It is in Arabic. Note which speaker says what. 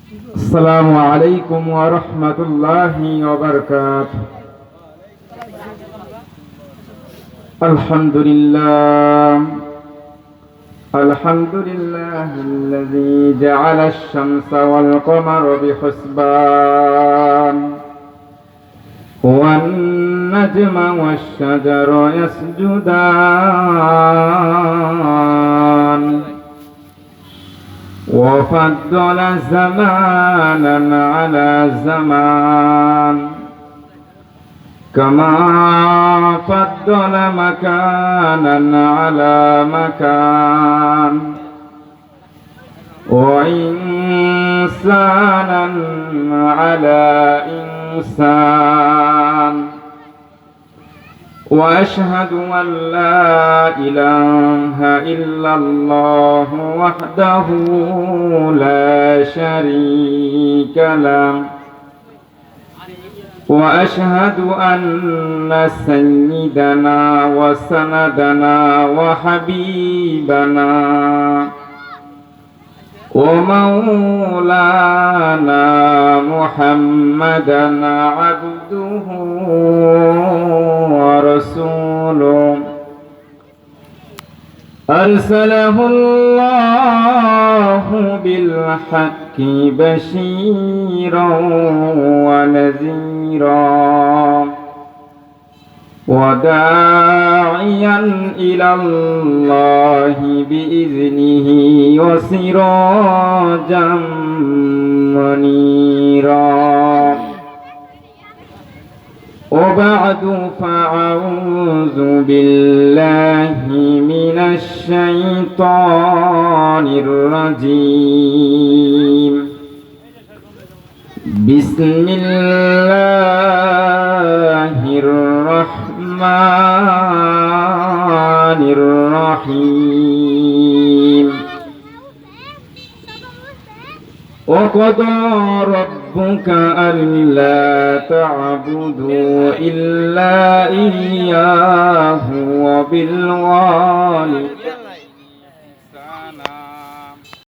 Speaker 1: السلام عليكم ورحمة الله وبركاته. الحمد لله الذي جعل الشمس والقمر بحسبان والنجم والشجر يسجدان وفضل زمانا على زمان كما فضل مكانا على مكان وإنسانا على إنسان وأشهد أن لا إله إلا الله وحده لا شريك له وأشهد أن سيدنا وسندنا وحبيبنا ومولانا محمدا عبده ورسوله أرسله الله بالحق بشيرا ونذيرا وداعيا إلى الله بإذنه وسراجا منيرا وبعد فأعوذ بالله من الشيطان الرجيم. بسم الله الرحمن الرحيم. وقضى ربك ألا تعبدوا إلا إياه وبالوالدين